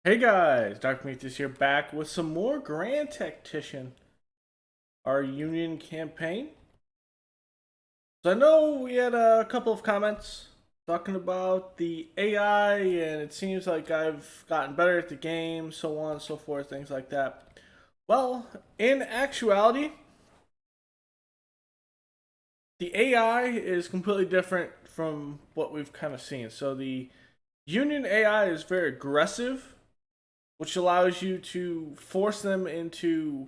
Hey guys, Dr. Meatus here, back with some more Grand Tactician, our Union campaign. So I know we had a couple of comments talking about the AI, and it seems like I've gotten better at the game, so on and so forth, things like that. Well, in actuality, the AI is completely different from what we've kind of seen. So the Union AI is very aggressive, which allows you to force them into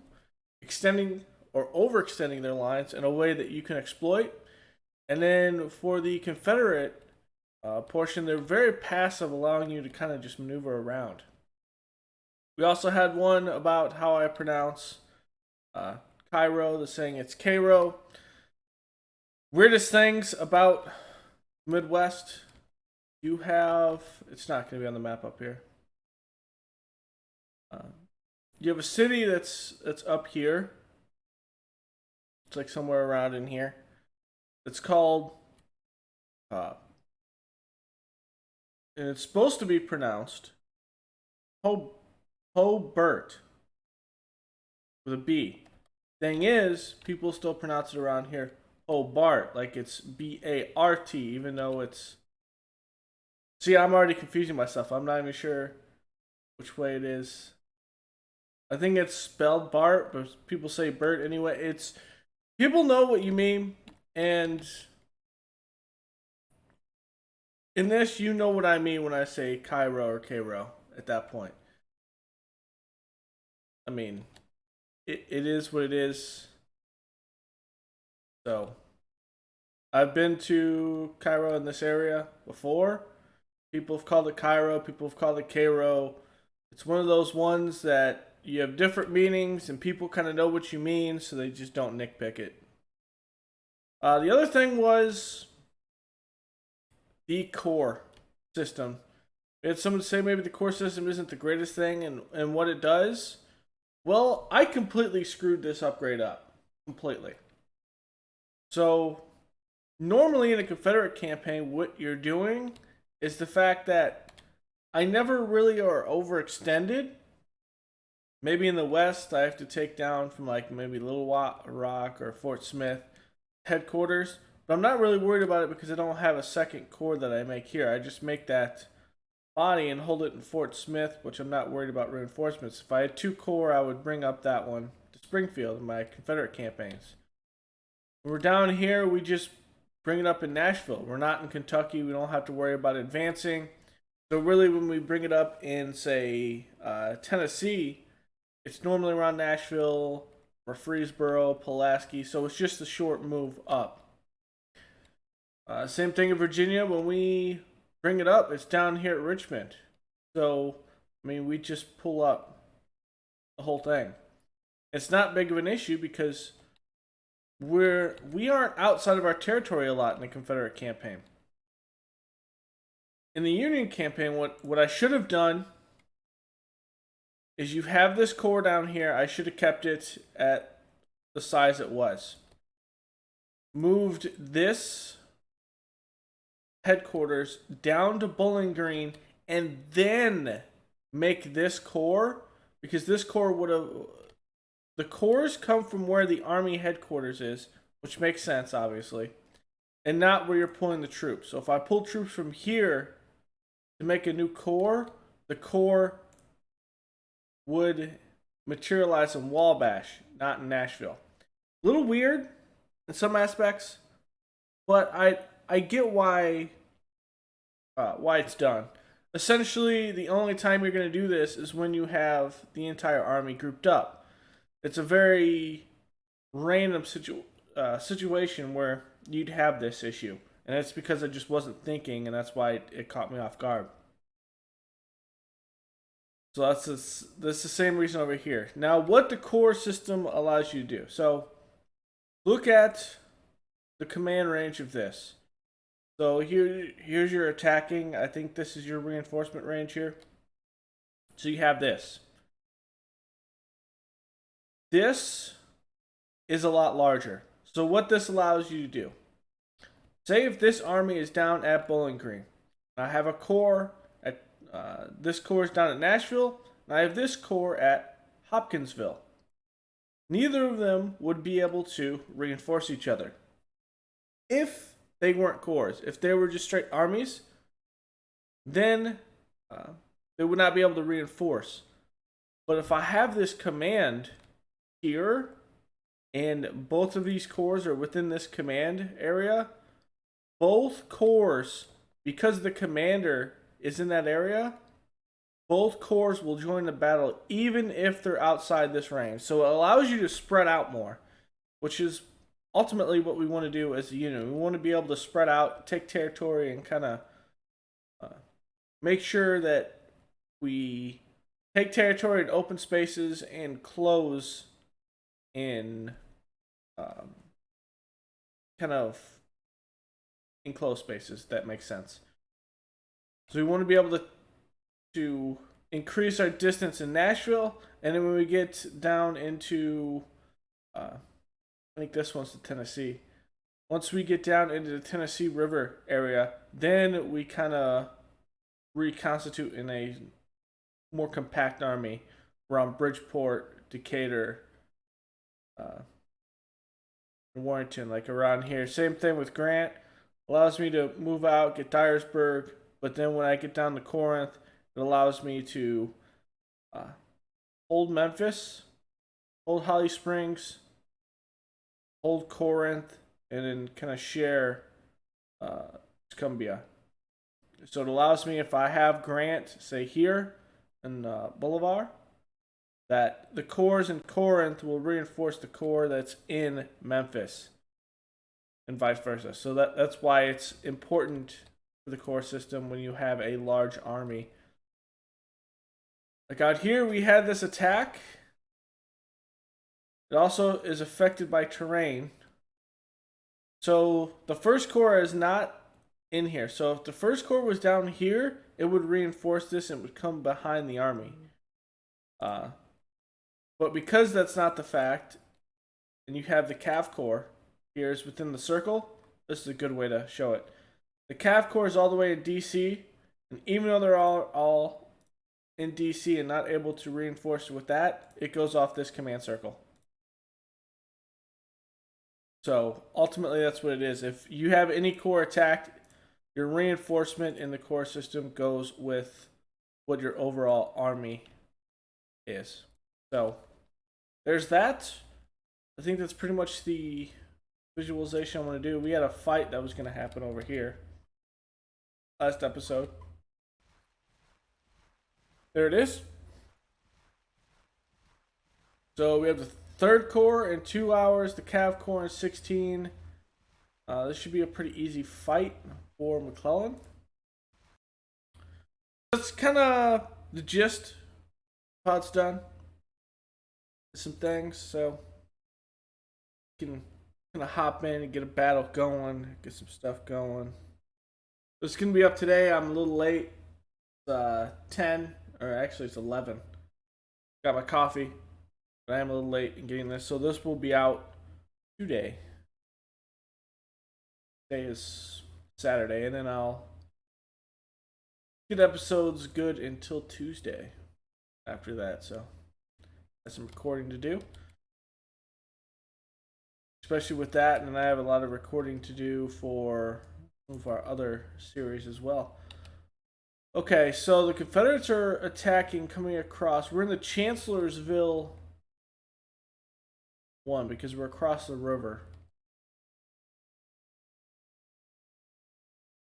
extending or overextending their lines in a way that you can exploit. And then for the Confederate portion, they're very passive, allowing you to kind of just maneuver around. We also had one about how I pronounce Cairo, the saying it's Cairo. Weirdest things about Midwest, you have, it's not going to be on the map up here. You have a city that's up here. It's like somewhere around in here. It's called, and it's supposed to be pronounced Hobart with a B. Thing is, people still pronounce it around here Hobart, like it's B-A-R-T, even though it's. See, I'm already confusing myself. I'm not even sure which way it is. I think it's spelled Bart, but people say Bert anyway. It's people know what you mean, and in this, you know what I mean when I say Cairo or Cairo at that point. I mean, it is what it is. So, I've been to Cairo in this area before. People have called it Cairo, people have called it Cairo. It's one of those ones that you have different meanings and people kind of know what you mean, so they just don't nitpick it. The other thing was the core system. We had someone say maybe the core system isn't the greatest thing and what it does. Well, I completely screwed this upgrade up. Completely. So, normally in a Confederate campaign, what you're doing is the fact that I never really are overextended. Maybe in the West, I have to take down from like maybe Little Rock or Fort Smith headquarters. But I'm not really worried about it because I don't have a second core that I make here. I just make that body and hold it in Fort Smith, which I'm not worried about reinforcements. If I had two core, I would bring up that one to Springfield in my Confederate campaigns. When we're down here, we just bring it up in Nashville. We're not in Kentucky. We don't have to worry about advancing. So really, when we bring it up in, say, Tennessee, it's normally around Nashville, Murfreesboro, Pulaski, so it's just a short move up. Same thing in Virginia. When we bring it up, it's down here at Richmond. So, I mean, we just pull up the whole thing. It's not big of an issue because we aren't outside of our territory a lot in the Confederate campaign. In the Union campaign, what I should have done is you have this core down here. I should have kept it at the size it was. Moved this headquarters down to Bowling Green and then make this core, because this core would have. The cores come from where the Army headquarters is, which makes sense, obviously, and not where you're pulling the troops. So if I pull troops from here to make a new core, the core would materialize in Wabash, not in Nashville. A little weird in some aspects, but I get why it's done. Essentially, the only time you're going to do this is when you have the entire army grouped up. It's a very random situation where you'd have this issue, and it's because I just wasn't thinking, and that's why it caught me off guard. So that's the same reason over here. Now, what the core system allows you to do. So, look at the command range of this. So here's your attacking. I think this is your reinforcement range here. So you have this. This is a lot larger. So what this allows you to do. Say if this army is down at Bowling Green. I have a core at this corps is down at Nashville, and I have this corps at Hopkinsville. Neither of them would be able to reinforce each other. If they weren't corps, if they were just straight armies, then they would not be able to reinforce. But if I have this command here, and both of these corps are within this command area, both corps, because the commander is in that area, both corps will join the battle even if they're outside this range. So it allows you to spread out more, which is ultimately what we want to do as a unit. We want to be able to spread out, take territory, and kind of make sure that we take territory in open spaces and close in kind of enclosed spaces. That makes sense. So we want to be able to increase our distance in Nashville, and then when we get down into I think this one's the Tennessee. Once we get down into the Tennessee River area, then we kind of reconstitute in a more compact army around Bridgeport, Decatur, Warrenton, like around here. Same thing with Grant. Allows me to move out, get Dyersburg, but then when I get down to Corinth, it allows me to hold Memphis, hold Holly Springs, hold Corinth, and then kind of share Cumbia. So it allows me, if I have Grant, say here in Bolivar, that the corps in Corinth will reinforce the corps that's in Memphis, and vice versa. So that's why it's important for the corps system when you have a large army. Like out here, we had this attack. It also is affected by terrain. So the first corps is not in here. So if the first corps was down here, it would reinforce this and it would come behind the army. But because that's not the fact, and you have the Cav Corps here is within the circle, this is a good way to show it. The Cav Corps is all the way in DC, and even though they're all in DC and not able to reinforce with that, it goes off this command circle. So ultimately that's what it is. If you have any corps attacked, your reinforcement in the corps system goes with what your overall army is. So there's that. I think that's pretty much the visualization I want to do. We had a fight that was going to happen over here last episode. There it is. So we have the third corps in 2 hours, the Cav Corps in 16. This should be a pretty easy fight for McClellan. That's kind of the gist of how it's done. Some things, so you can kind of hop in and get a battle going, get some stuff going. This is going to be up today. I'm a little late. It's 10, or actually it's 11. Got my coffee, but I am a little late in getting this. So this will be out today. Today is Saturday, and then I'll get episodes good until Tuesday after that. So I have some recording to do, especially with that, and I have a lot of recording to do for some of our other series as well. Okay, so the Confederates are attacking, coming across. We're in the Chancellorsville one because we're across the river.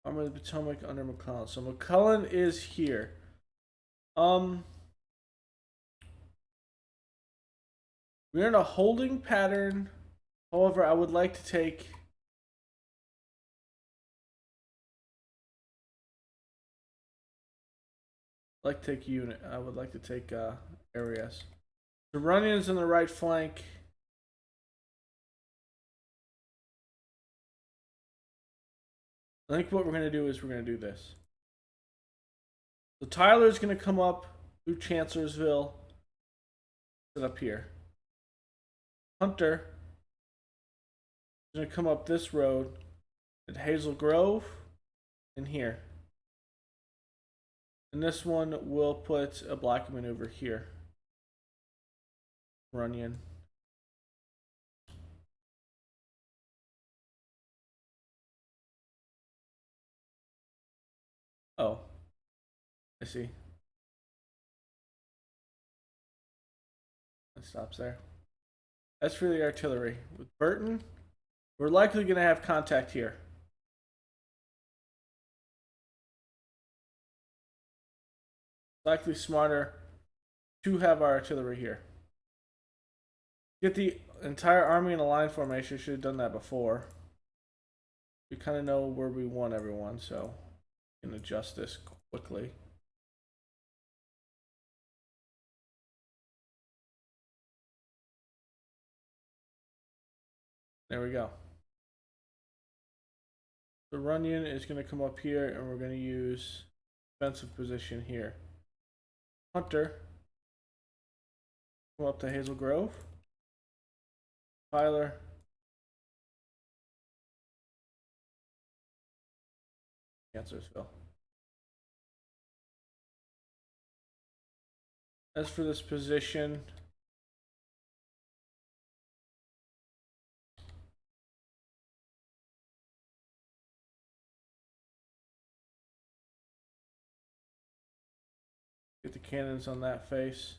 Army of the Potomac under McClellan. So McClellan is here. We're in a holding pattern. However, I would like to take unit. I would like to take areas. The Runnions on the right flank. I think what we're going to do is we're going to do this. So Tyler's going to come up through Chancellorsville. Sit up here. Hunter is going to come up this road at Hazel Grove and here. And this one will put a blocking maneuver here. Runyon. Oh, I see. It stops there. As for the artillery, with Burton, we're likely going to have contact here. Likely smarter to have our artillery here. Get the entire army in a line formation. Should have done that before. We kind of know where we want everyone, so we can adjust this quickly. There we go. The Runyon is going to come up here, and we're going to use defensive position here. Hunter, come up to Hazel Grove. Tyler, Chancellorsville. As for this position, get the cannons on that face.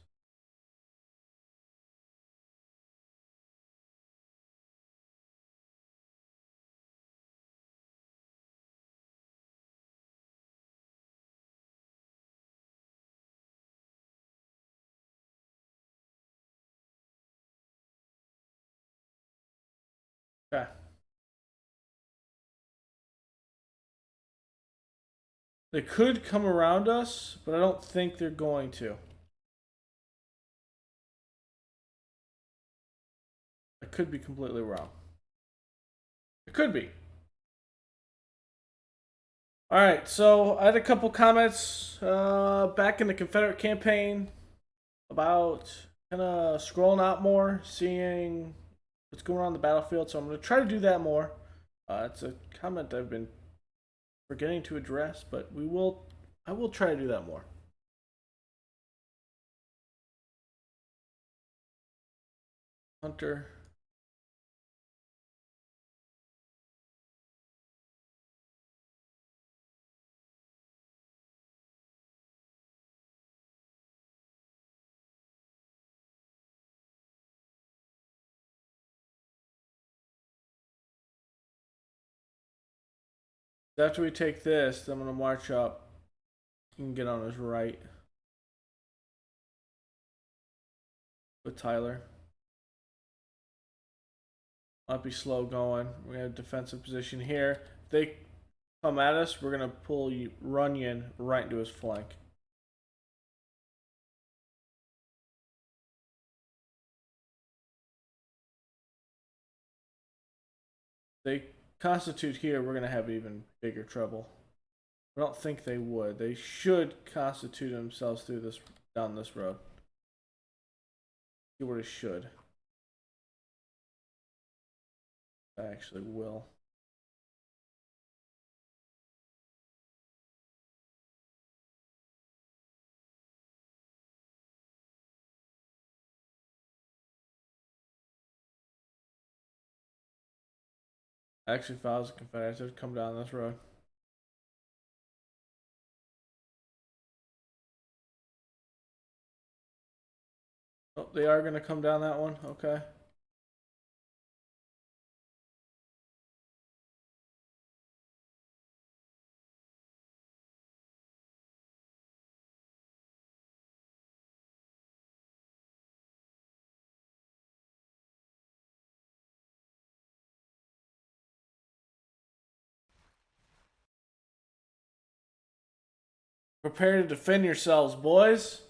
Okay. They could come around us, but I don't think they're going to. I could be completely wrong. It could be. Alright, so I had a couple comments back in the Confederate campaign about kind of scrolling out more, seeing what's going on in the battlefield. So I'm going to try to do that more. It's a comment I've been forgetting to address, but I will try to do that more. Hunter. After we take this, I'm going to march up and get on his right with Tyler. Might be slow going. We have a defensive position here. If they come at us, we're going to pull Runyon right into his flank. They constitute here, we're going to have even bigger trouble. I don't think they would. They should constitute themselves through this, down this road. See where it should. I actually will. Actually, if I was a Confederate, I'd come down this road. Oh, they are going to come down that one? Okay. Prepare to defend yourselves, boys.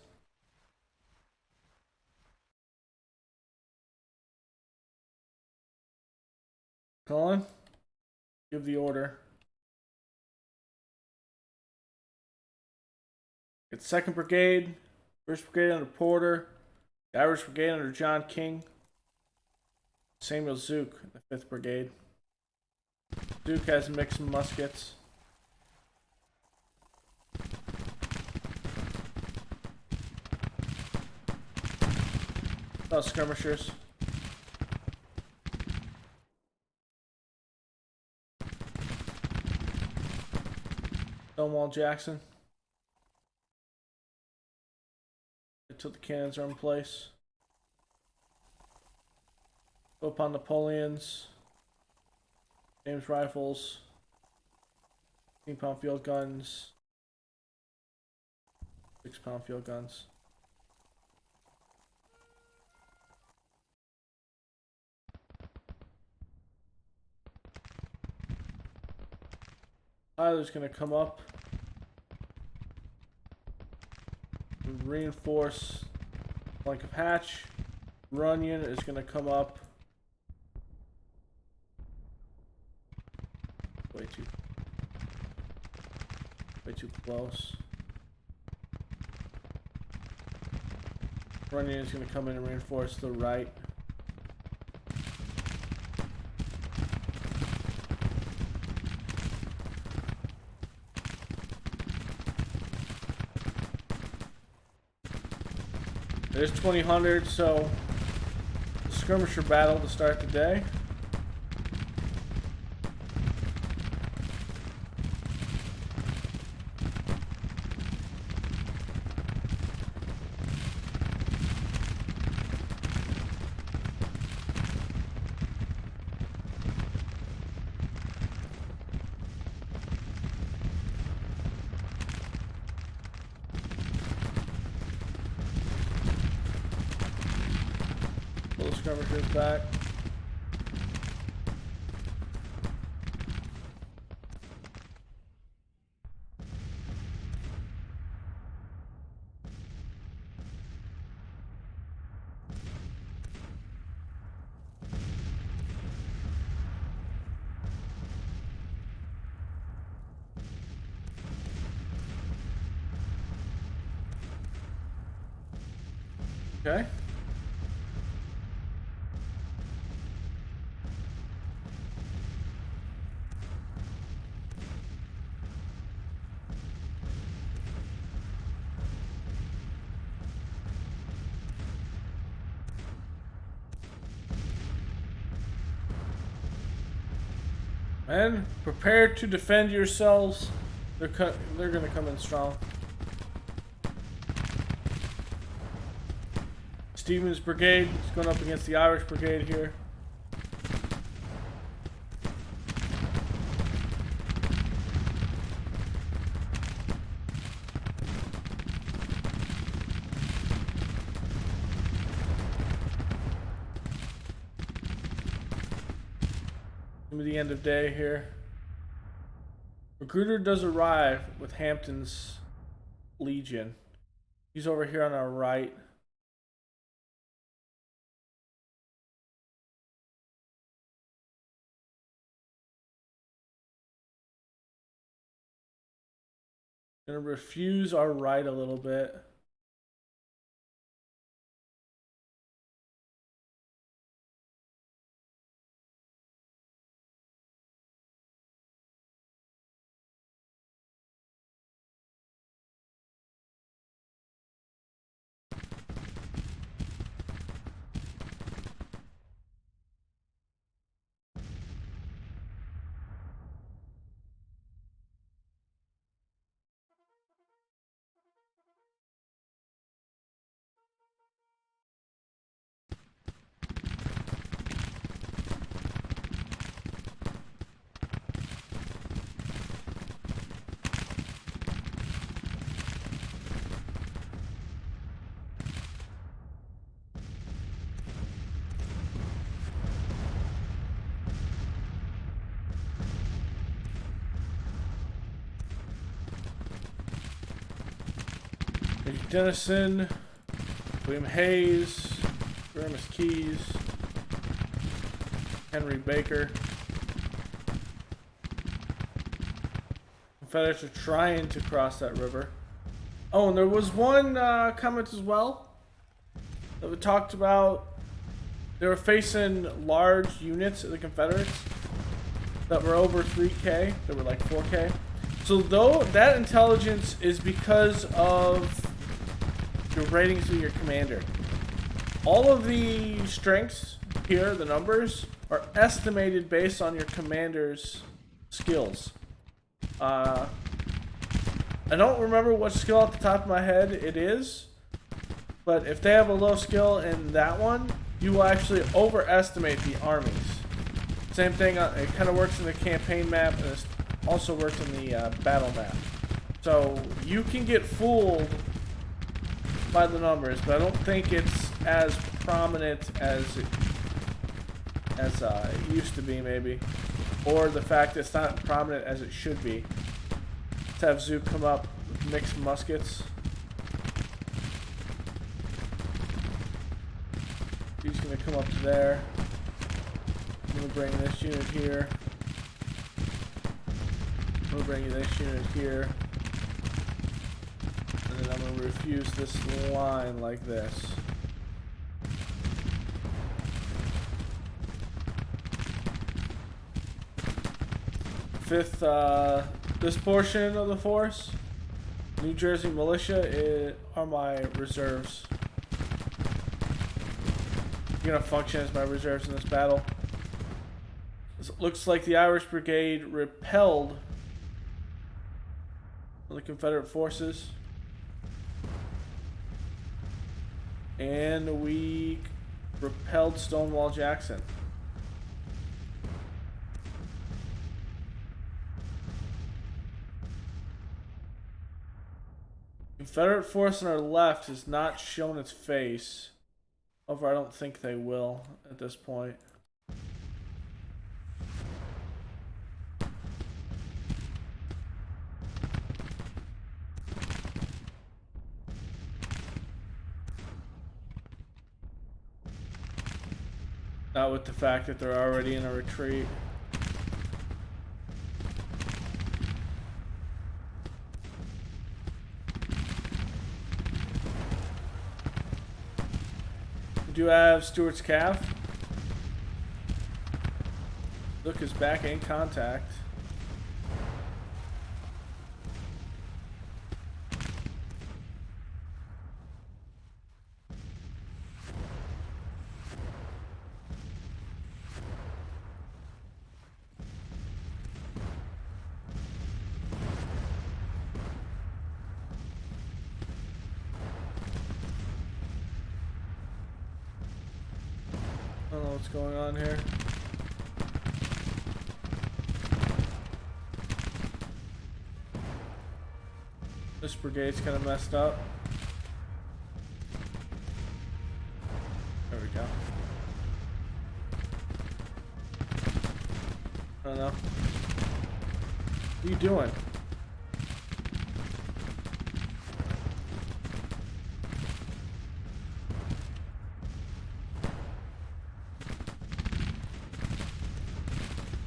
Colin, give the order. It's 2nd Brigade, 1st Brigade under Porter, the Irish Brigade under John King, Samuel Zook, the 5th Brigade. Zook has mixed muskets. Oh, skirmishers. Stonewall Jackson. Until the cannons are in place. Go upon Napoleons. James rifles. 15-pound field guns. 6-pound field guns. Tyler's gonna come up and reinforce flank of Hatch. Runyon is gonna come up. Way too close. Runyon is gonna come in and reinforce the right. There's 2000, so the skirmisher battle to start the day. Skirmishers back. Okay. And prepare to defend yourselves. They're gonna come in strong. Stevens' brigade is going up against the Irish brigade here. The end of day here. Magruder does arrive with Hampton's Legion. He's over here on our right. Gonna refuse our right a little bit. Dennison, William Hayes, Jeremy Keys, Henry Baker. Confederates are trying to cross that river. Oh, and there was one comment as well that we talked about. They were facing large units of the Confederates that were over 3K. They were like 4K. So though that intelligence is because of your ratings of your commander. All of the strengths here, the numbers, are estimated based on your commander's skills. I don't remember what skill at the top of my head it is, but if they have a low skill in that one, you will actually overestimate the armies. Same thing, it kind of works in the campaign map, and it also works in the battle map. So you can get fooled by the numbers, but I don't think it's as prominent as it used to be, maybe. Or the fact that it's not prominent as it should be. Let's have Zoo come up with mixed muskets. He's going to come up to there. I'm going to bring this unit here. I'm going to bring this unit here. And then I'm going to refuse this line like this. Fifth, this portion of the force, New Jersey Militia, are my reserves. You're gonna function as my reserves in this battle. It looks like the Irish Brigade repelled the Confederate forces, and we repelled Stonewall Jackson. Confederate force on our left has not shown its face. However, I don't think they will at this point. Not with the fact that they're already in a retreat. We do have Stewart's Calf. Look is back in contact. I don't know what's going on here. This brigade's kind of messed up. There we go. I don't know. What are you doing?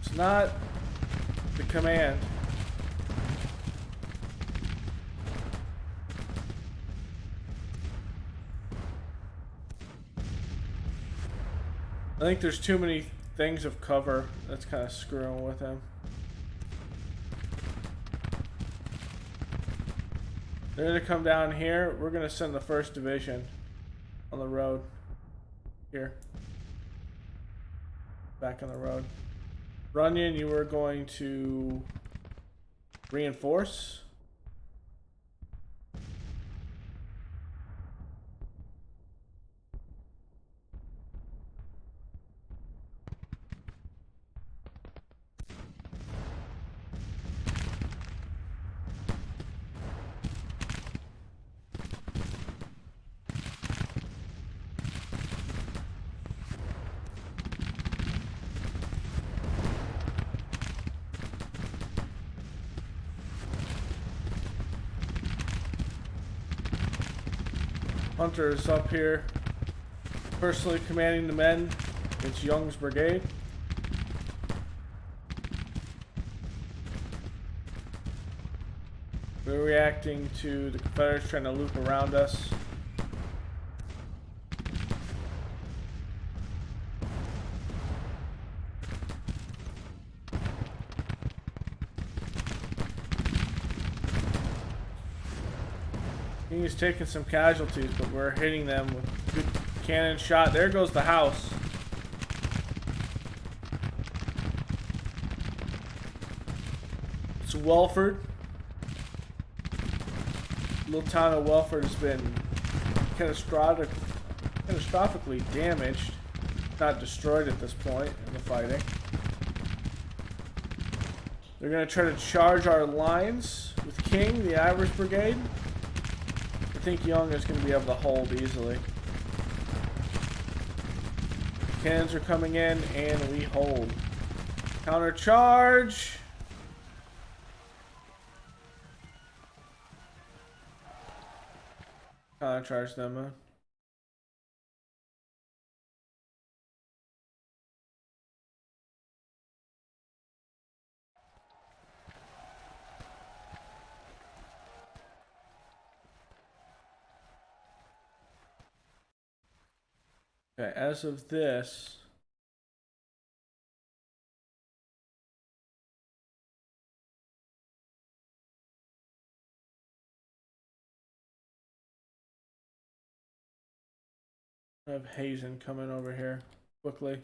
It's not the command. I think there's too many things of cover that's kind of screwing with him. They're going to come down here. We're going to send the 1st Division on the road. Here. Back on the road. Runyon, you were going to reinforce. Hunter is up here, personally commanding the men. It's Young's brigade. We're reacting to the Confederates trying to loop around us. He's taking some casualties, but we're hitting them with Cannon shot. There goes the house. It's Welford. Little town of Welford has been catastrophically damaged. Not destroyed at this point in the fighting. They're going to try to charge our lines with King, the Irish Brigade. I think Young is going to be able to hold easily. Cannons are coming in, and we hold. Counter charge. Counter charge them, man. Okay, as of this, I have Hazen coming over here quickly.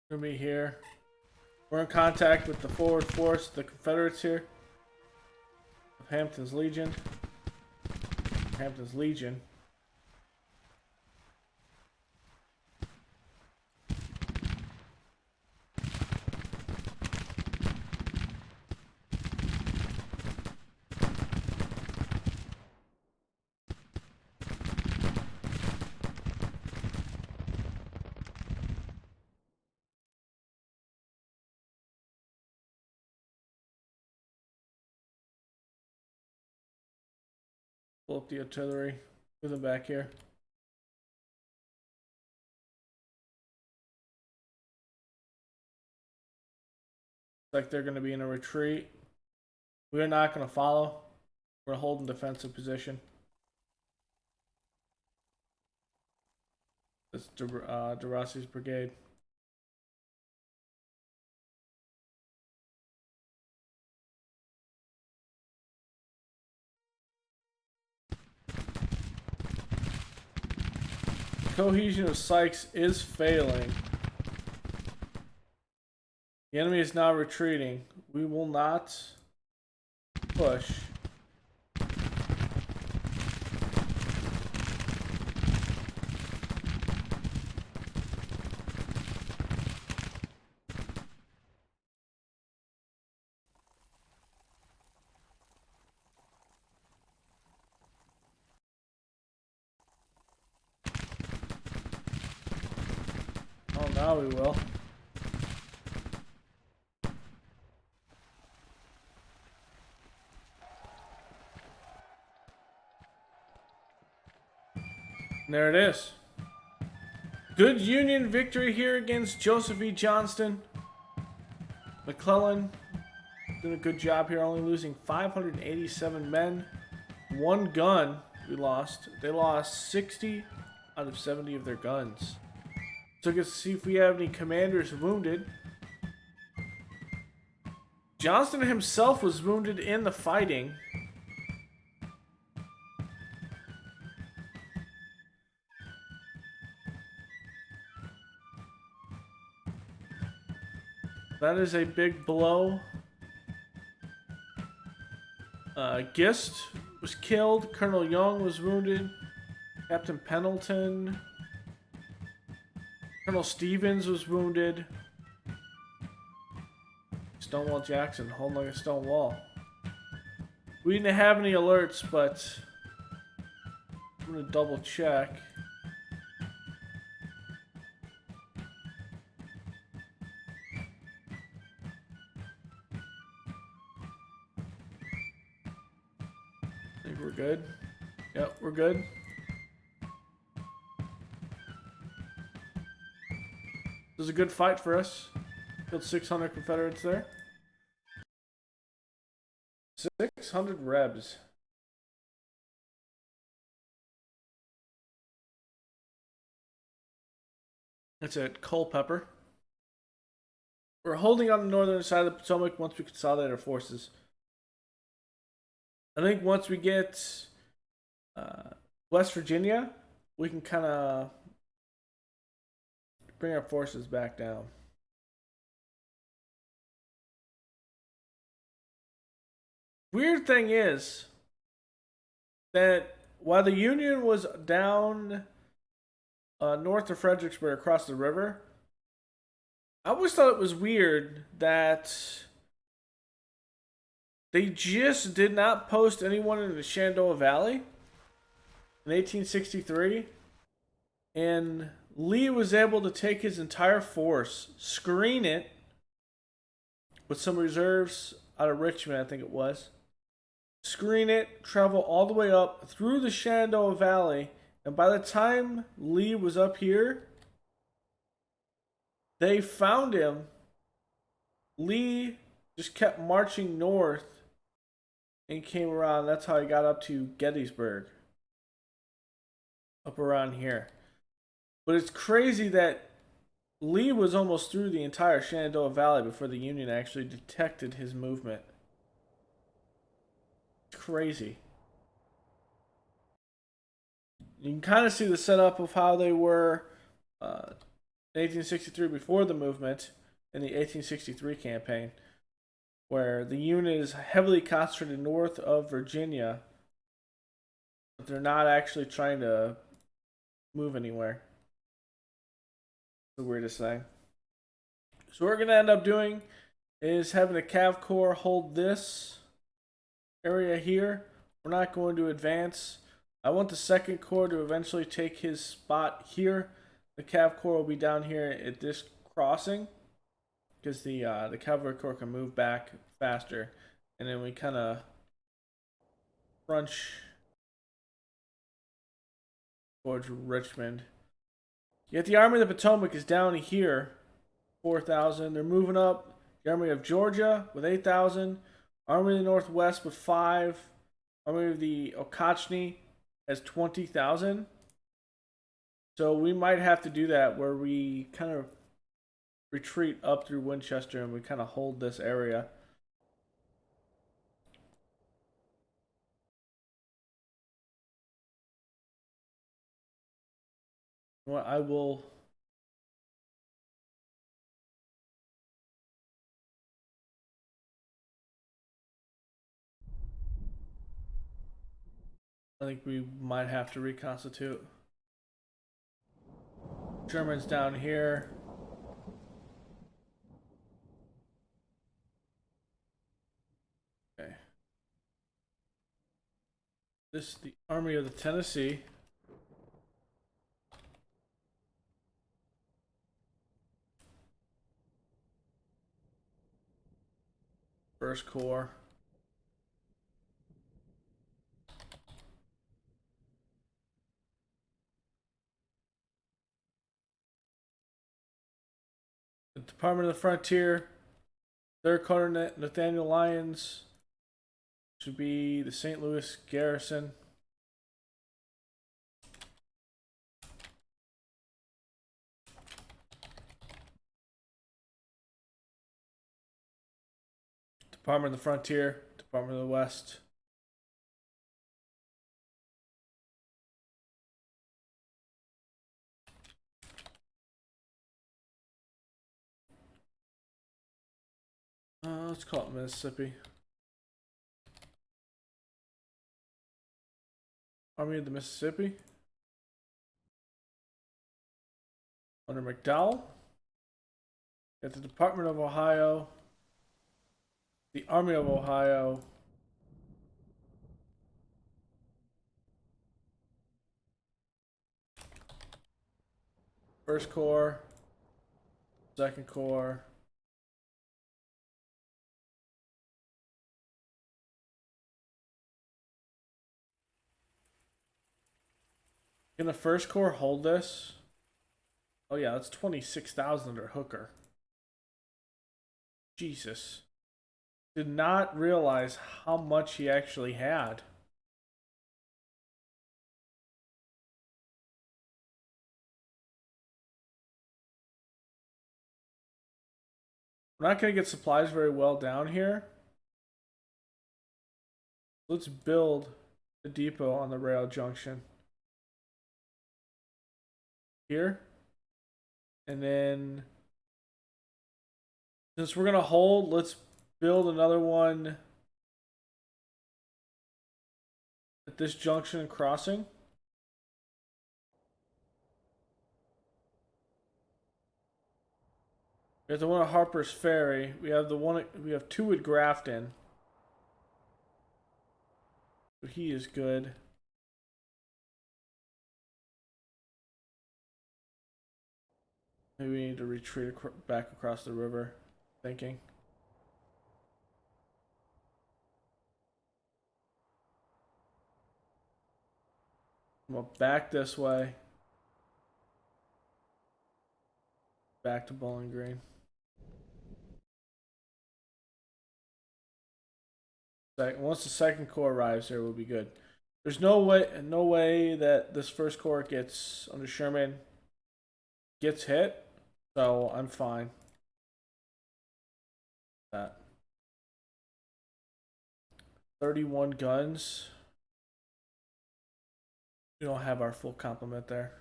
Gonna be here. We're in contact with the forward force, the Confederates here. Of Hampton's Legion. Hampton's Legion. Pull up the artillery. Move them back here. Like they're going to be in a retreat. We're not going to follow. We're holding defensive position. That's DeRossi's brigade. Cohesion of Sykes is failing. The enemy is now retreating. We will not push. Oh, now we will. And there it is. Good Union victory here against Joseph E. Johnston. McClellan doing a good job here, only losing 587 men. One gun we lost. They lost 60 out of 70 of their guns. So let's see if we have any commanders wounded. Johnston himself was wounded in the fighting. That is a big blow. Gist was killed. Colonel Young was wounded. Captain Pendleton. Colonel Stevens was wounded. Stonewall Jackson holding like a stone wall. We didn't have any alerts, but I'm going to double check. think we're good. Yep, we're good. This was a good fight for us. Killed 600 Confederates there. 600 Rebs. That's it. Culpeper. We're holding on the northern side of the Potomac once we consolidate our forces. I think once we get West Virginia, we can kind of bring our forces back down. Weird thing is that while the Union was down north of Fredericksburg across the river, I always thought it was weird that they just did not post anyone in the Shenandoah Valley in 1863, and Lee was able to take his entire force, screen it with some reserves out of Richmond, I think it was, screen it, travel all the way up through the Shenandoah Valley, and by the time Lee was up here, they found him. Lee just kept marching north and came around. That's how he got up to Gettysburg. Up around here. But it's crazy that Lee was almost through the entire Shenandoah Valley before the Union actually detected his movement. It's crazy. You can kind of see the setup of how they were in 1863 before the movement in the 1863 campaign, where the unit is heavily concentrated north of Virginia, but they're not actually trying to move anywhere. It's the weirdest thing. So what we're going to end up doing is having the Cav Corps hold this area here. We're not going to advance. I want the 2nd Corps to eventually take his spot here. The Cav Corps will be down here at this crossing, because the Cavalry Corps can move back faster, and then we kind of crunch towards Richmond. Yet the Army of the Potomac is down here, 4,000. They're moving up. The Army of Georgia with 8,000. Army of the Northwest with 5. Army of the Okochee has 20,000. So we might have to do that where we kind of retreat up through Winchester and we kind of hold this area. Well, I will. I think we might have to reconstitute. Germans down here. Okay. This is the Army of the Tennessee. First Corps. The Department of the Frontier. 3rd Corps Nathaniel Lyons. Should be the St. Louis Garrison. Department of the Frontier. Department of the West. Let's call it Mississippi. Army of the Mississippi. Under McDowell. At the Department of Ohio. The Army of Ohio. First Corps. 2nd Corps. Can the first corps hold this? Oh yeah, that's 26,000 under Hooker. Jesus. Did not realize how much he actually had. We're not going to get supplies very well down here. Let's build the depot on the rail junction. Here. And then, since we're going to hold, let's build another one at this junction and crossing. We have the one at Harper's Ferry. We have two at Grafton. But he is good. Maybe we need to retreat back across the river. Thinking. Well, back this way. Back to Bowling Green. Once the second corps arrives here, we'll be good. There's no way that this first corps gets under Sherman gets hit, so I'm fine. That 31 guns. We don't have our full complement there.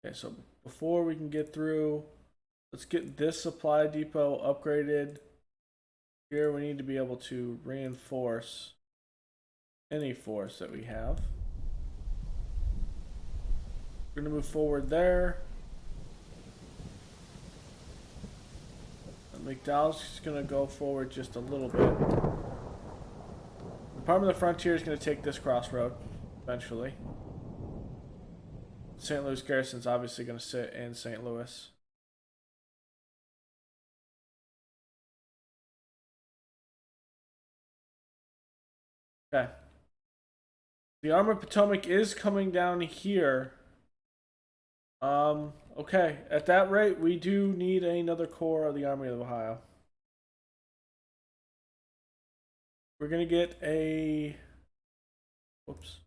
Okay, so before we can get through, let's get this supply depot upgraded. Here we need to be able to reinforce any force that we have. We're gonna move forward there. McDowell's gonna go forward just a little bit. The Department of the Frontier is gonna take this crossroad eventually. St. Louis Garrison's obviously gonna sit in St. Louis. Okay. The Army of Potomac is coming down here. Okay. At that rate, we do need another corps of the Army of Ohio. We're gonna get a... Whoops.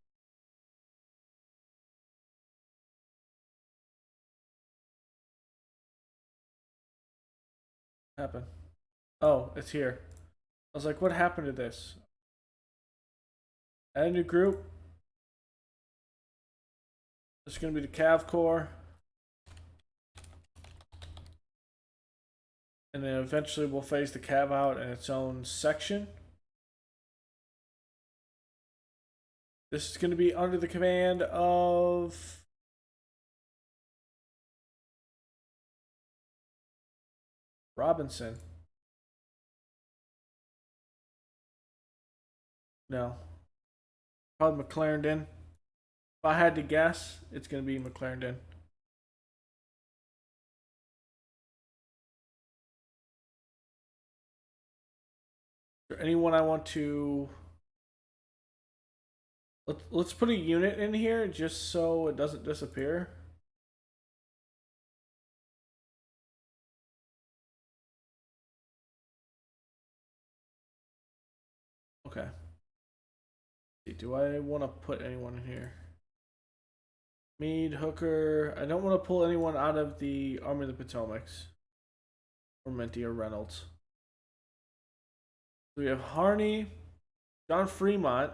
What happened? Oh, it's here. I was like, what happened to this? Add a new group. This is going to be the Cav Corps. And then eventually we'll phase the Cav out in its own section. This is going to be under the command of... Robinson. No. Probably McClernandin. If I had to guess, it's going to be McClernandin. Is there anyone I want to... Let's put a unit in here just so it doesn't disappear. Okay. Do I want to put anyone in here? Meade, Hooker. I don't want to pull anyone out of the Army of the Potomacs. Or Minty or Reynolds. We have Harney, John Fremont.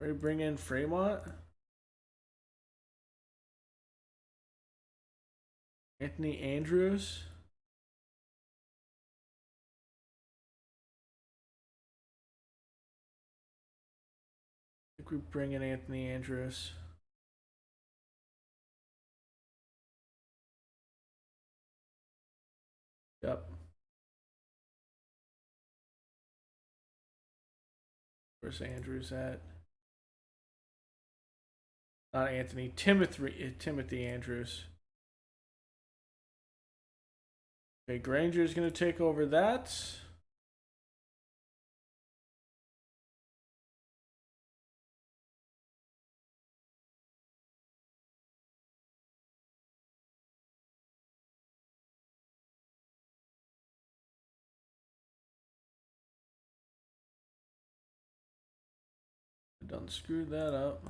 Ready to bring in Fremont? Anthony Andrews. I think we bring in Anthony Andrews. Yep. Where's Andrews at? Not Anthony. Timothy Andrews. Okay, Granger's going to take over that. Done screwed that up.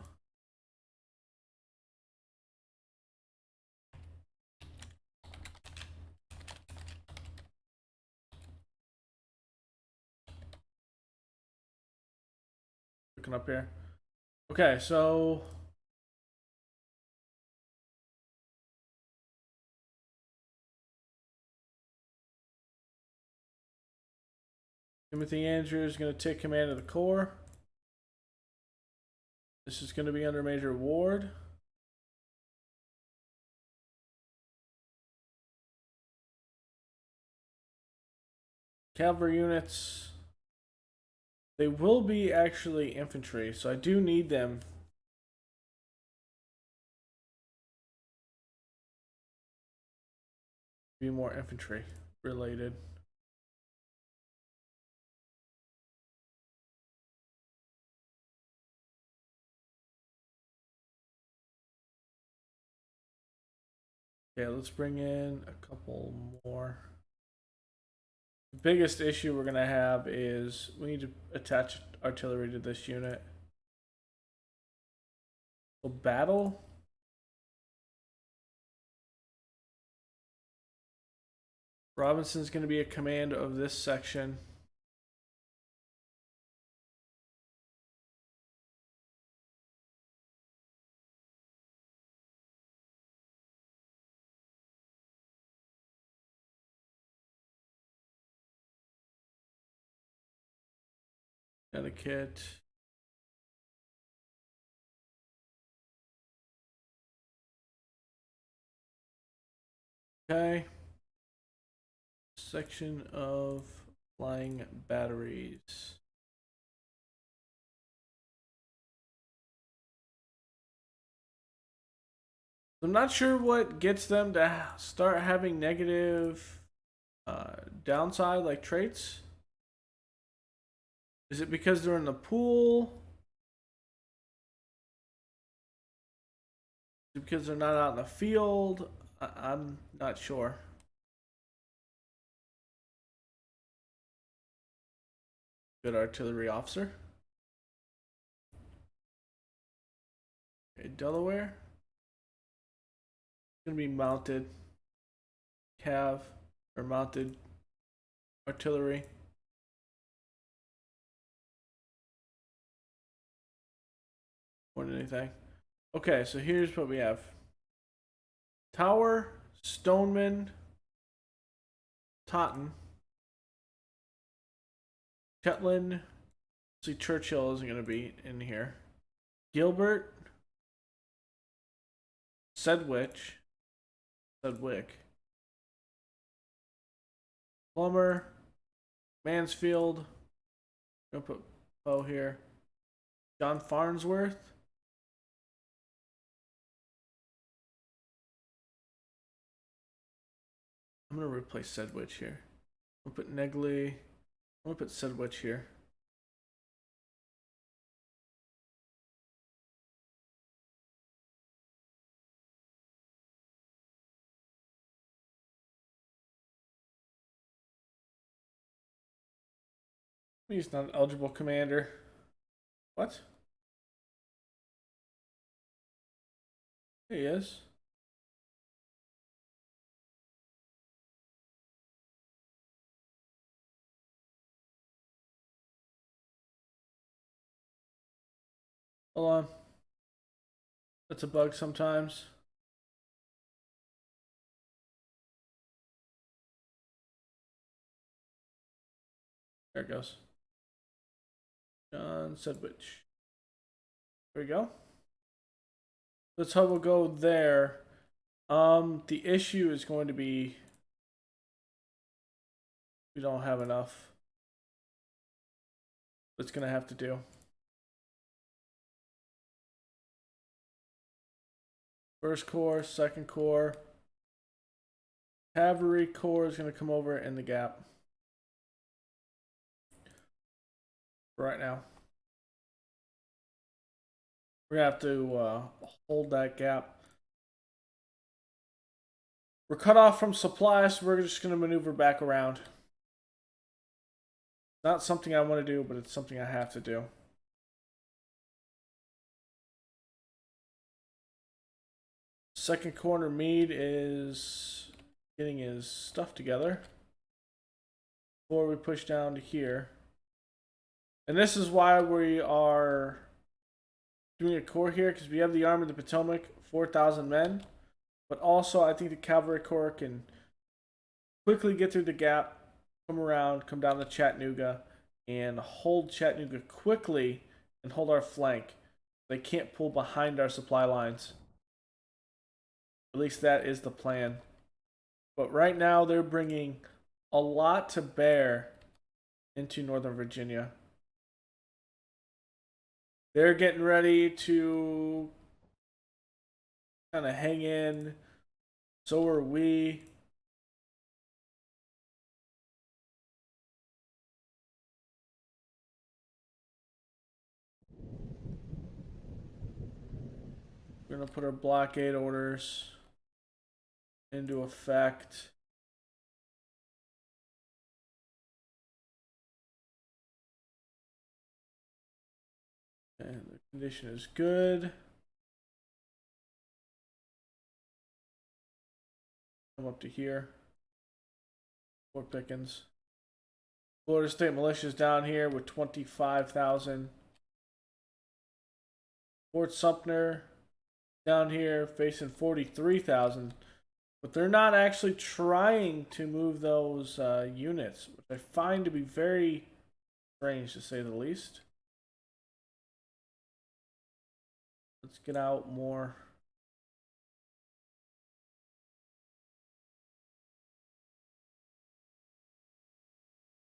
Looking up here. Okay, so Timothy Andrews is going to take command of the Corps. This is going to be under Major Ward. Cavalry units, they will be actually infantry, so I do need them. Be more infantry related. Okay, let's bring in a couple more. The biggest issue we're going to have is we need to attach artillery to this unit. So battle. Robinson's going to be a command of this section. Connecticut. Okay. Section of flying batteries. I'm not sure what gets them to start having negative downside like traits. Is it because they're in the pool? Is it because they're not out in the field? I'm not sure. Good artillery officer. Okay, Delaware. It's gonna be mounted cav or mounted artillery. More than anything. Okay, so here's what we have. Tower, Stoneman, Totten, Shetland. See, Churchill isn't going to be in here. Gilbert, Sedgwick, Plummer, Mansfield. I'm going to put Poe here. John Farnsworth. I'm going to replace Sedgwick here. I'm going to put Negley. I'm going to put Sedgwick here. He's not an eligible commander. What? He is. Hold on. That's a bug sometimes. There it goes. John Sedgwick. There we go. That's how we'll go there. The issue is going to be we don't have enough. What's gonna have to do? First corps, second corps. Cavalry corps is gonna come over in the gap. Right now. We're gonna have to hold that gap. We're cut off from supplies, so we're just gonna maneuver back around. Not something I want to do, but it's something I have to do. Second corner Meade is getting his stuff together before we push down to here. And this is why we are doing a corps here, because we have the Army of the Potomac, 4,000 men. But also, I think the Cavalry Corps can quickly get through the gap, come around, come down to Chattanooga, and hold Chattanooga quickly and hold our flank. They can't pull behind our supply lines. At least that is the plan. But right now, they're bringing a lot to bear into Northern Virginia. They're getting ready to kind of hang in. So are we. We're going to put our blockade orders into effect. And the condition is good. Come up to here. Fort Pickens. Florida State Militia is down here with 25,000. Fort Sumter down here facing 43,000. But they're not actually trying to move those units, which I find to be very strange to say the least. Let's get out more.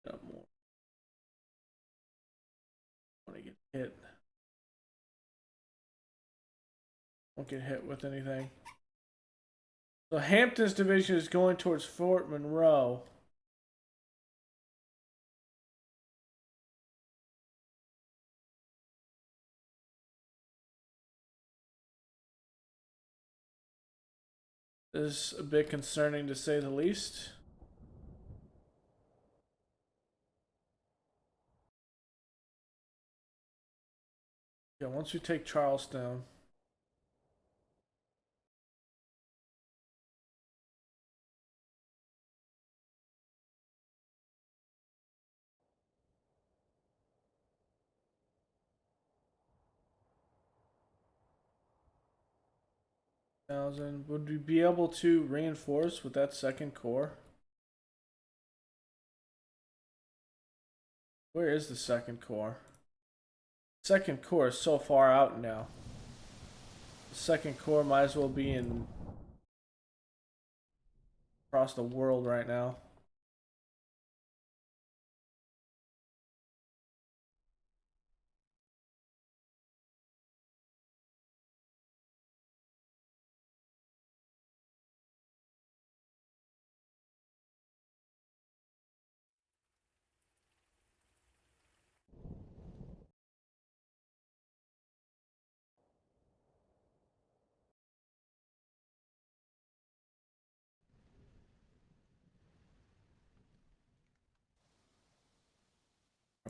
Get out more. I want to get hit. Won't get hit with anything. So Hampton's division is going towards Fort Monroe. This is a bit concerning to say the least. Yeah, once we take Charlestown. Would we be able to reinforce with that second corps? Where is the second corps? Second corps is so far out now. The second corps might as well be in across the world right now.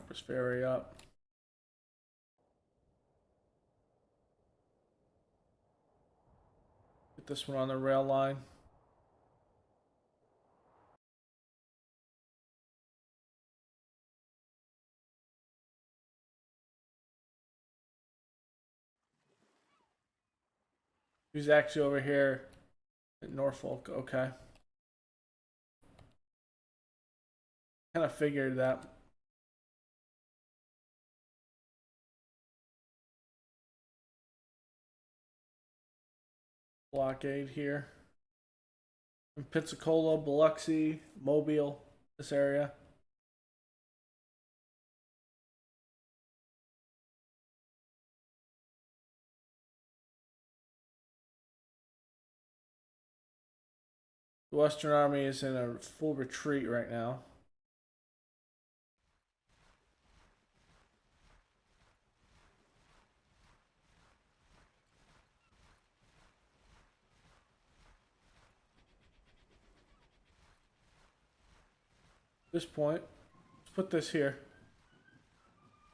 Harper's Ferry up. Get this one on the rail line. Who's actually over here at Norfolk? Okay. Kind of figured that. Blockade here. In Pensacola, Biloxi, Mobile, this area. The Western Army is in a full retreat right now. At this point, let's put this here.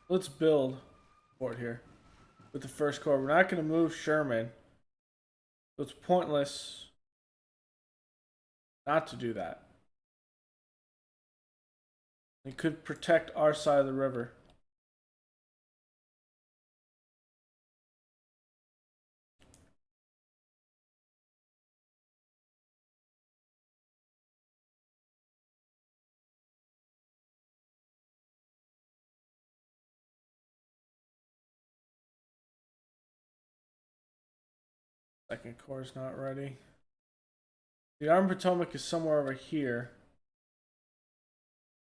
Let's build fort here with the first corps. We're not going to move Sherman. So it's pointless not to do that. It could protect our side of the river. Second Corps is not ready. The Army Potomac is somewhere over here.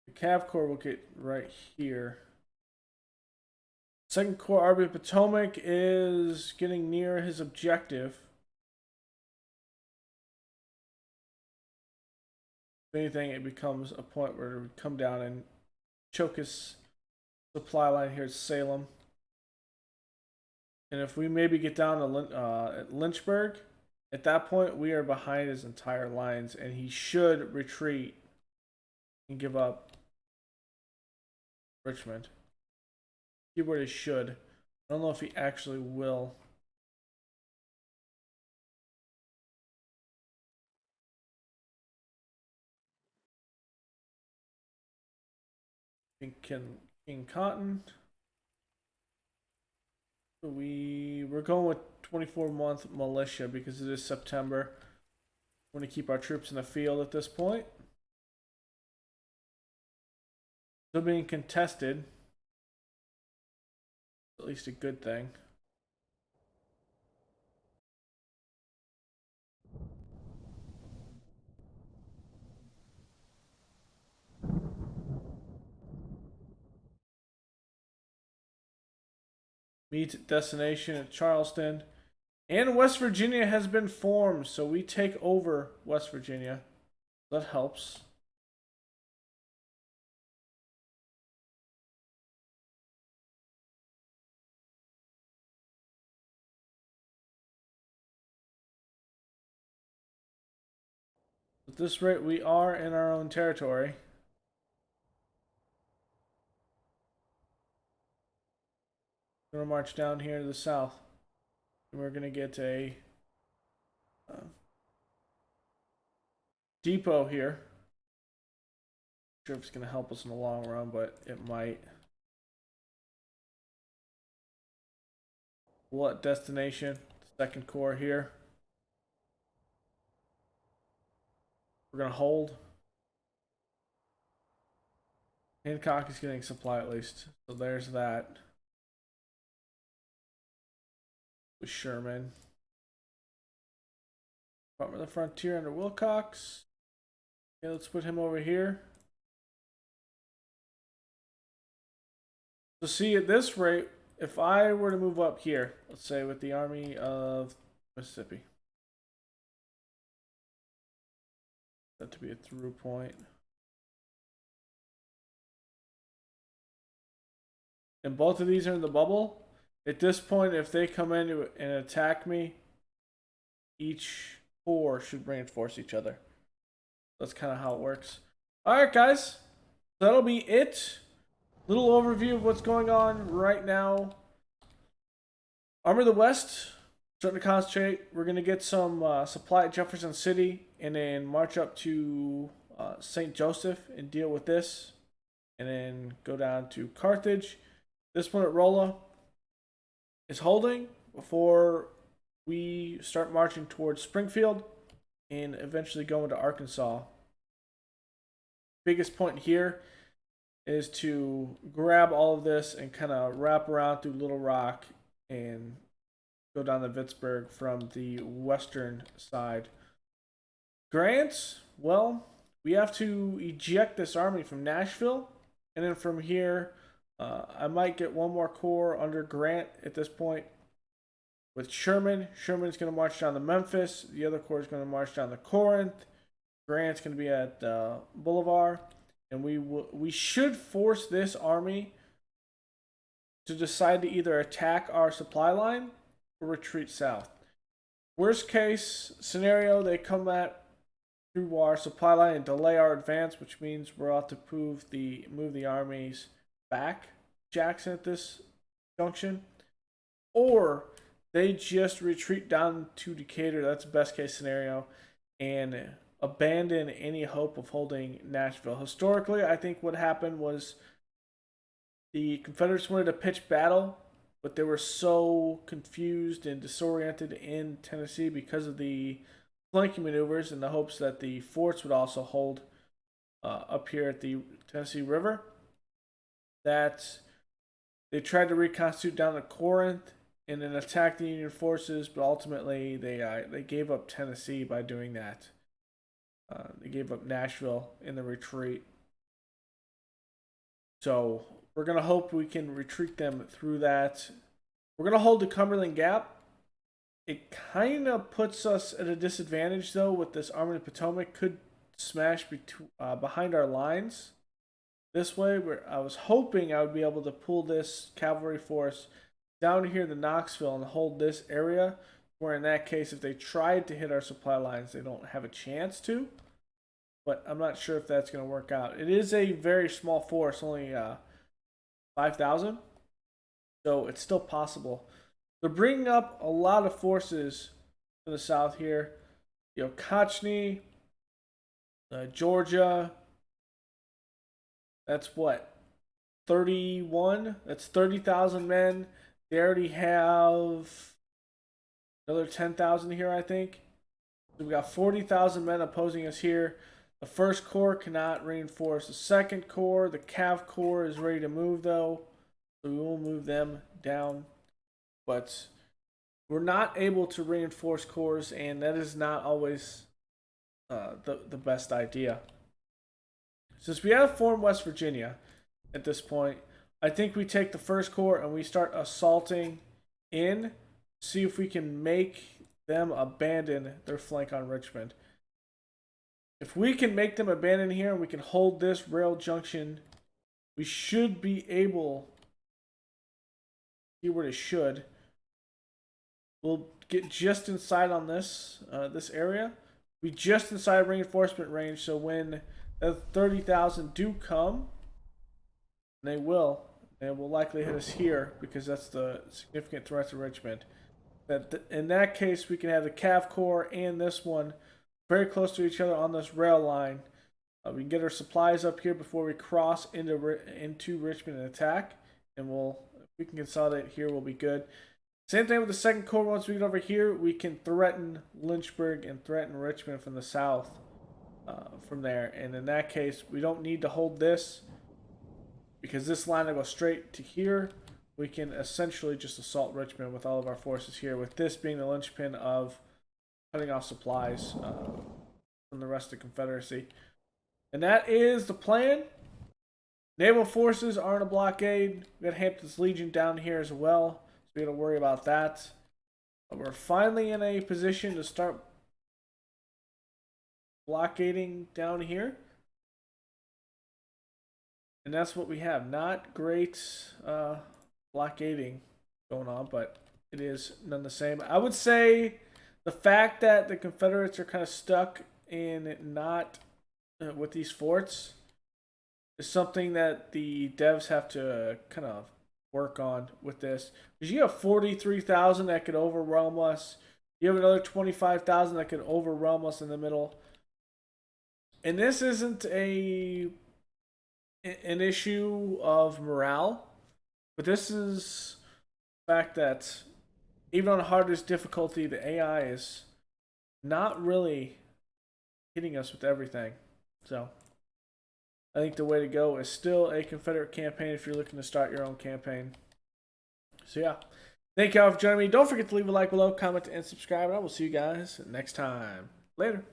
The Cav Corps will get right here. Second Corps Army Potomac is getting near his objective. If anything, it becomes a point where it would come down and choke his supply line here at Salem. And if we maybe get down to at Lynchburg, at that point we are behind his entire lines, and he should retreat and give up Richmond. Keyword is should. I don't know if he actually will. King Cotton. We're going with 24-month militia because it is September. We want to keep our troops in the field at this point. Still being contested. At least a good thing. Meet destination at Charleston. And West Virginia has been formed, so we take over West Virginia. That helps. At this rate, we are in our own territory. We're going to march down here to the south. And we're going to get a depot here. Not sure if it's going to help us in the long run, but it might. What destination? Second Corps here. We're going to hold. Hancock is getting supply at least. So there's that. With Sherman. Department of the Frontier under Wilcox. Okay, let's put him over here. So see, at this rate, if I were to move up here, let's say with the Army of Mississippi. That to be a through point. And both of these are in the bubble. At this point, if they come in and attack me, each corps should reinforce each other. That's kind of how it works. Alright, guys. That'll be it. Little overview of what's going on right now. Army of the West, starting to concentrate. We're going to get some supply at Jefferson City and then march up to St. Joseph and deal with this. And then go down to Carthage. This one at Rolla is holding before we start marching towards Springfield and eventually go into Arkansas. Biggest point here is to grab all of this and kind of wrap around through Little Rock and go down to Vicksburg from the western side. Grant, well, we have to eject this army from Nashville, and then from here I might get one more corps under Grant at this point with Sherman. Sherman's going to march down to Memphis. The other corps is going to march down to Corinth. Grant's going to be at Boulevard. And we should force this army to decide to either attack our supply line or retreat south. Worst case scenario, they come at through our supply line and delay our advance, which means we're out to move the armies back Jackson at this junction. Or they just retreat down to Decatur. That's the best case scenario, and abandon any hope of holding Nashville. Historically, I think what happened was the Confederates wanted to pitch battle, but they were so confused and disoriented in Tennessee because of the flanking maneuvers in the hopes that the forts would also hold up here at the Tennessee River, that they tried to reconstitute down at Corinth and then attack the Union forces, but ultimately they gave up Tennessee by doing that. They gave up Nashville in the retreat. So we're going to hope we can retreat them through that. We're going to hold the Cumberland Gap. It kind of puts us at a disadvantage, though, with this Army of the Potomac. Could smash behind our lines this way. Where I was hoping I would be able to pull this cavalry force down here to Knoxville and hold this area, where in that case, if they tried to hit our supply lines, they don't have a chance to. But I'm not sure if that's going to work out. It is a very small force, only 5,000. So it's still possible. They're bringing up a lot of forces from the south here. You know, Kochny, Georgia. That's what? 31? That's 30,000 men. They already have another 10,000 here, I think. So we've got 40,000 men opposing us here. The First Corps cannot reinforce. The Second Corps, the Cav Corps is ready to move, though. So we will move them down. But we're not able to reinforce corps, and that is not always the best idea. Since we have formed West Virginia at this point, I think we take the First Corps and we start assaulting in, see if we can make them abandon their flank on Richmond. If we can make them abandon here and we can hold this rail junction, we should be able, keyword is should, we'll get just inside on this this area. We just inside reinforcement range, so when the 30,000 do come, they will likely hit us here because that's the significant threat to Richmond. In that case, we can have the Cav Corps and this one very close to each other on this rail line. We can get our supplies up here before we cross into Richmond and attack, and if we can consolidate here, we'll be good. Same thing with the Second Corps. Once we get over here, we can threaten Lynchburg and threaten Richmond from the south from there. And in that case, we don't need to hold this because this line will go straight to here. We can essentially just assault Richmond with all of our forces here, with this being the linchpin of cutting off supplies from the rest of the Confederacy. And that is the plan. Naval forces are in a blockade. We got Hampton's Legion down here as well, so we got to worry about that. But we're finally in a position to start blockading down here. And that's what we have. Not great blockading going on, but it is none the same. I would say the fact that the Confederates are kind of stuck in not with these forts is something that the devs have to kind of work on with this. Because you have 43,000 that could overwhelm us. You have another 25,000 that could overwhelm us in the middle. And this isn't an issue of morale, but this is the fact that even on the hardest difficulty, the AI is not really hitting us with everything. So I think the way to go is still a Confederate campaign if you're looking to start your own campaign. So yeah, thank y'all for joining me. Don't forget to leave a like below, comment, and subscribe. And I will see you guys next time. Later.